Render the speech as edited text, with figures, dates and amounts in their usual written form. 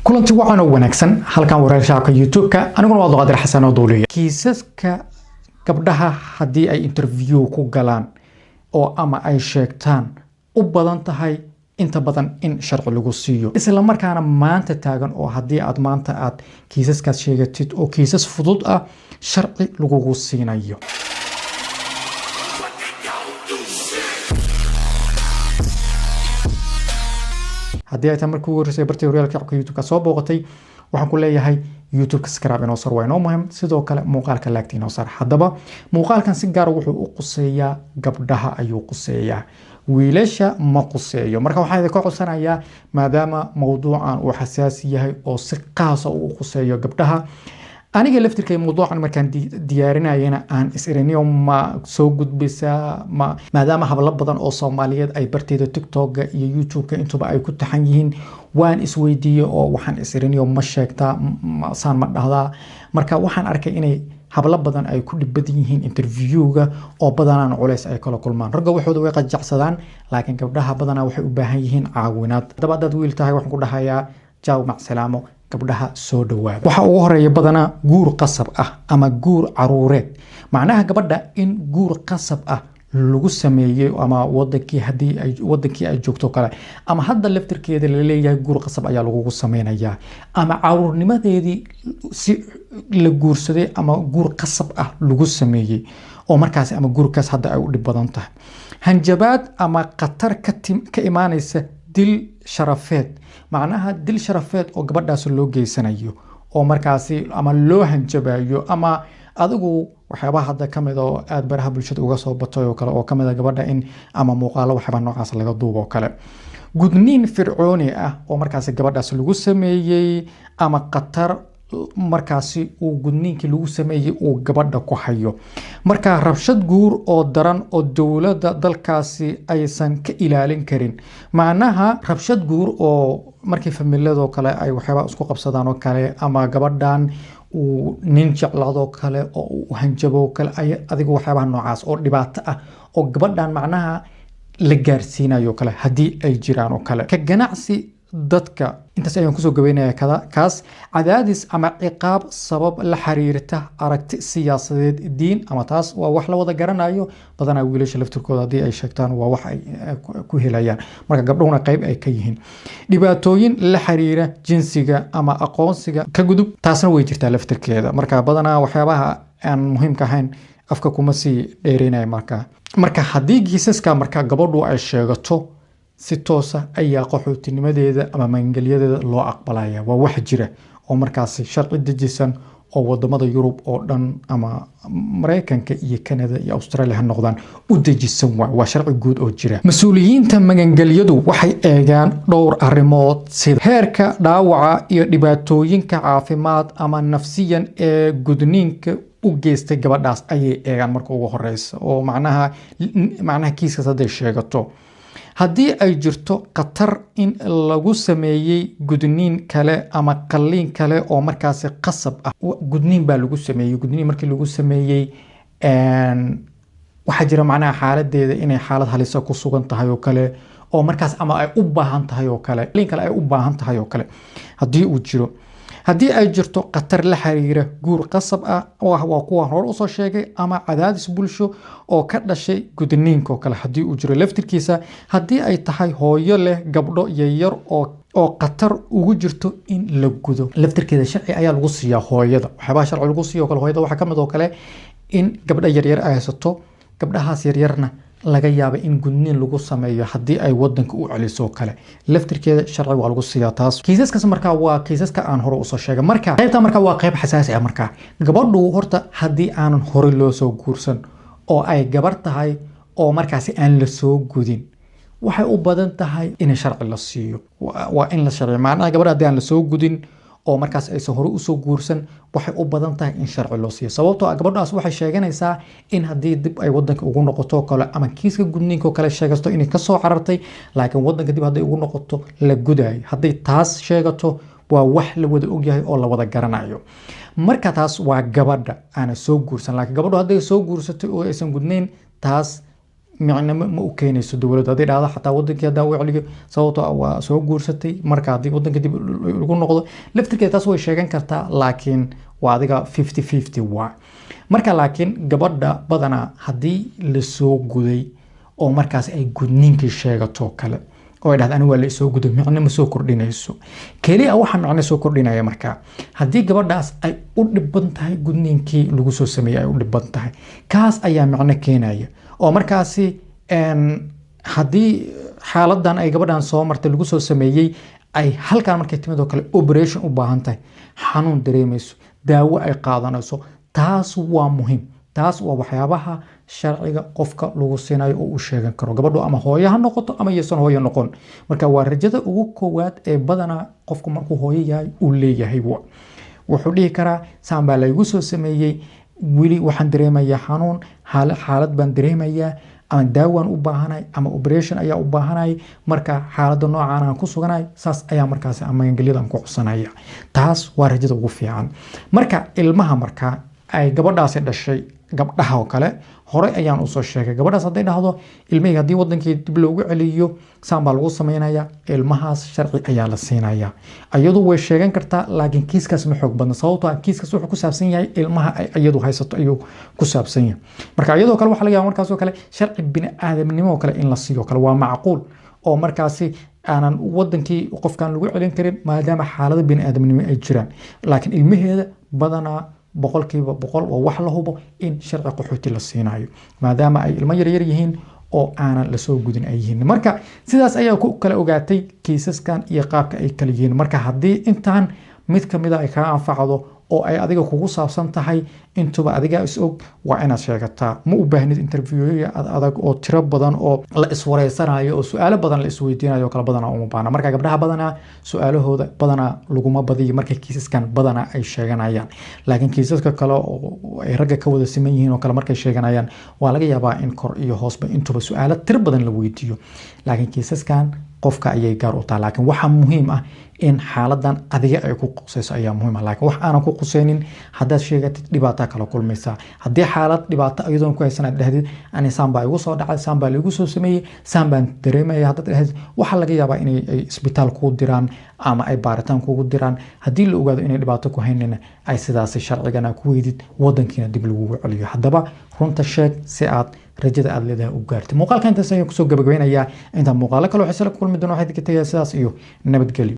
kulanti waxaan oo wanaagsan halkan wareer shacabka YouTube-ka aniguna waa Qaadir Xasan oo duuliye kiisaska gabdhaha hadii ay interview ku galaan oo ama ay sheegtaan u badan tahay inta badan in sharci lagu siiyo isla markaana maanta taagan oo hadii aad maanta aad kiisaskaas sheegatid oo kiisas fudud ah sharci lagu siinayo hadii ay tamarku warisay bartay horyaalka YouTube-ka soo booqatay waxaan ku leeyahay YouTube-ka subscribe inoo sar wayno muhiim sidoo kale muuqaalka laagti inoo sar hadaba muuqaalkan si gaar ah wuxuu u quseeyaa gabdhaha ayuu quseeyaa wiilasha ma quseeyo marka waxaan idin ka codsanayaa maadaama mowduucan uu xasaasi yahay oo si qaas ah u quseeyo gabdhaha aniga laftirkay mowduucan markaan diyaarinayna aan isiriniyo ma soo gudbisa maadaama habla badan oo Soomaaliyeed ay barteeda TikTok iyo YouTube-ka intuba ay ku taxan yihiin waan isweydiiyay oo waxaan isiriniyo ma sheegtaa saan ma dhahdaa marka waxaan arkay inay habla badan ay ku dhibad yihiin interview-ga oo badanaan culays ay kala kulmaan ragga waxooda way qajacsadaan laakiin gabdhaha badanaa waxay u baahan yihiin caawinaad dabadad wiil tahay waxaan ku dhahayaa jaaw mac salaamo gabdhaha soo dhawaada waxa ugu horeeya badana guur qasab ah ama guur caruureed macnaha gabadha in guur qasab ah lagu sameeyay ama wadankii ay joogto kale ama hadda laftirkeeda la leeyahay guur qasab ayaa lagu sameeynaya ama caruurnimadeedii si la guursaday ama guur qasab ah lagu sameeyay oo markaas ama guurkaas hadda ay u dhib badan tahay hanjabaad ama qatar ka imaanaysa dil sharafeed macnaha dil sharafeed oo gabadhaas loo geysanayo oo markaasi ama loo hanjabayo ama adigu waxyaabaha hadda kamid oo aad baraha bulshada uga soo batay oo kale oo kamid gabadha in ama muuqaalo waxba noocaas laga duubo kale gudniin fircooni ah oo markaasi gabadhaas lagu sameeyay ama qatar markaasi uu gudniinkii lagu sameeyay uu gabadha ku hayo marka rabshad guur oo daran oo dawladda dalkaasi aysan ka ilaalin karin macnaha rabshad guur oo markii familiyada kale ay waxyaabo isku qabsadaan oo kale ama gabadhan uu nin jeclaado kale oo uu hanjabo kale ay adigu waxyaabaha noocaas oo dhibaato ah oo gabadhan macnaha la gaarsiinayo kale hadii ay jiraan oo kale ka ganacsi dadka intaas ayaan ku soo gabeynaya kaas cadaadis ama ciqaab sabab la xiriirta aragti siyaasadeed diin ama taas waa wax la wada garanayo badanaa wiilasha laftirkooda hadii ay sheegtaan waa wax ay ku helayaan marka gabdhuhuna qayb ay ka yihiin dhibaatooyin la xiriira jinsiga ama aqoonsiga ka gudub taasna way jirtaa laftirkeeda marka badanaa waxyaabaha aan muhiimka ahayn afka kuma sii dheereynaya marka hadii kiisaska marka gabadhu ay sheegato si toos ah ayaa qaxootinimadeeda ama maangeliyadeeda loo aqbalaya waa wax jira oo markaas sharci dejisan oo wadamada Yurub oo dhan ama Mareykanka iyo Canada iyo Australia ha noqdaan u dejisan waa sharci guud oo jira mas'uuliyiinta maangeliyadu waxay eegaan dhowr arrimood sida heerka dhaawaca iyo dhibaatooyinka caafimaad ama nafsiyan ee gudniinka u geystay gabadhaas ayay eegaan marka ugu horeysa oo macnaha kiiska haday sheegato hadii ay jirto qatar in lagu sameeyay gudniin kale ama qalliin kale oo markaas qasab ah gudniin baa lagu sameeyay gudniin markii lagu sameeyay waxa jira macnaha xaaladeeda inay xaalad halis ku sugan tahay oo kale oo markaas ama ay u baahan tahay oo kale qalliin kale ay u baahan tahay oo kale hadii uu jiro hadii ay jirto qatar la xiriira guur qasab ah waa kuwa hor u soo sheegay ama cadaadis bulsho oo ka dhashay gudniinka kale hadii uu jiro laftirkiisa hadii ay tahay hooyo leh gabdho yar oo qatar ugu jirto in la gudo laftirkeeda sharci ayaa lagu siiyaa hooyada waxba sharci lagu siiyo kale hooyada waxa kamid oo kale in gabdho yar ay haysato gabdhahaas yarna laga yaabo in gudniin lagu sameeyo hadii ay wadanka u celiso kale laftirkeeda sharci waa lagu siiyaa taas kiisaskaas marka waa kiisaska aan hore u soo sheegay marka qaybta marka waa qayb xasaasi ah marka gabadhu horta hadii aanan hore loo soo guursan oo ay gabar tahay oo markaas aan la soo gudin waxay u badan tahay in sharci la siiyo waa in la sharci macnaha gabadha hadii aan la soo gudin oo markaas ay soo hore u soo guursan waxay u badan tahay in sharci loo siiyo sababtoo gabadhaas waxay sheeganaysaa in hadii dib ay wadanka ugu noqoto kale ama kiiska gudniinka kale sheegasto inay ka soo carartay laakiin wadanka dib hadii ugu noqoto la gudaay hadii taas sheegato waa wax la wada og yahay oo la wada garanayo marka taas waa gabadha aan soo guursan laakiin gabadhu hadii soo guursatay oo aysan gudnayn taas micna ma u keenayso dowladda haddii dhahdo xataa wadankii haddaa u celiyo sababtoo waa soo guursatay marka haddii wadanka dib lagu noqdo laftirkeeda taas way sheegan kartaa laakiin waa adiga 50-50 waa marka laakiin gabadha badanaa haddii lasoo guday oo markaas ay gudniinkii sheegato kale oo ay dhahdo anigu waa la soo guday micna ma soo kordhinayso kaliya waxa micna soo kordhinaya marka haddii gabadhaas ay u dhiban tahay gudniinkii lagu soo sameeyay ay u dhiban tahay kaas ayaa micna keenaya oo markaasi haddii xaaladan ay gabadhan soo martay lagu soo sameeyay ay halkaan markay timid oo kale operation u baahan tahay xanuun dareemayso daawo ay qaadanayso taas waa muhiim taas waa waxyaabaha sharciga qofka lagu siinayo oo uu sheegan karo gabadhu ama hooyo ha noqoto ama yeesan hooyo noqon marka waa rajada ugu koowaad ee badana qofku markuu hooyo yahay uu leeyahay wuxuu dhihi karaa saan baa laygu soo sameeyay wili waxaan dareemayaa xanuun xaalad baan dareemayaa ama daawaan u baahanahay ama operation ayaa u baahanahay marka xaaladda noocaan aan ku suganahay saas ayaa markaas ammaangelyadan ku codsanaya taas waa rajada ugu fiican marka ilmaha marka ay gabadhaasi dhashay gabdhaha oo kale hore ayaan u soo sheegay gabadhaas haday dhahdo ilmihii hadii wadankii dib loogu celiyo saan baa lagu sameynaya ilmahaas sharci ayaa la siinaya ayadu way sheegan kartaa laakiin kiiskaas ma xoog badan sababtoo ah kiiskaas wuxuu ku saabsan yahay ilmaha ay ayadu haysato ayuu ku saabsan yahay marka ayadoo kale waxa laga yaabaa markaas oo kale sharci bini aadamnimo kale in la siiyo kale waa macquul oo markaasi aanan wadankii qofkan lagu celin karin maadaama xaalada bini aadamnimo ay jiraan laakiin ilmaheeda badanaa boqolkiiba boqol oo wax la hubo in sharci qaxooti la siinayo maadaama ay ilmo yar yihiin oo aanan la soo gudin ay yihiin marka sidaas ayaa ku kala ogaatay kiisaskan iyo qaabka ay kala yihiin marka haddii intaan mid kamid ah ay ka anfacdo oo ay adiga kugu saabsan tahay intuba adiga is og waa inaad sheegataa ma u baahnid interviewya adag oo tiro badan oo la iswareysanayo oo su'aalo badan la isweydiinayo kala badan uma baahna marka gabdhaha badana su'aalahooda badana laguma badiyo marka kiisaskan badana ay sheeganayaan laakiin kiisaska kale oo ay ragga ka wada siman yihiin oo kale markay sheeganayaan waa laga yaabaa in kor iyo hoosba intuba su'aalo tiro badan la weydiiyo laakiin kiisaskan qofka ayay gaar u tahay laakiin waxa muhiim ah in xaaladan adiga ay ku qosayso ayaa muhiim ah laakiin wax aanan ku qosaynin hadaad sheegatid dhibaato kala kulmaysa hadii xaalad dhibaato ayadoon ku haysan dhahdid ani samba igu soo dhacay samba igu soo sameeyay samba dareemay hadaad dhahdid waxa laga yaabaa in ay isbitaal ku diraan ama ay baaritaan kugu diraan hadii la ogaado inay dhibaato ku haynina ay sidaas sharcigana ku weydid wadankiina dib lagu celiyo hadaba runta sheeg si aad rajada aad leedahay u gaartay muuqaalkan intaas ayaan ku soo gabagabaynayaa inta muuqaalo kale oo xiiso la kulmi doono waxaad ka tagay sidaas iyo nabadgelyo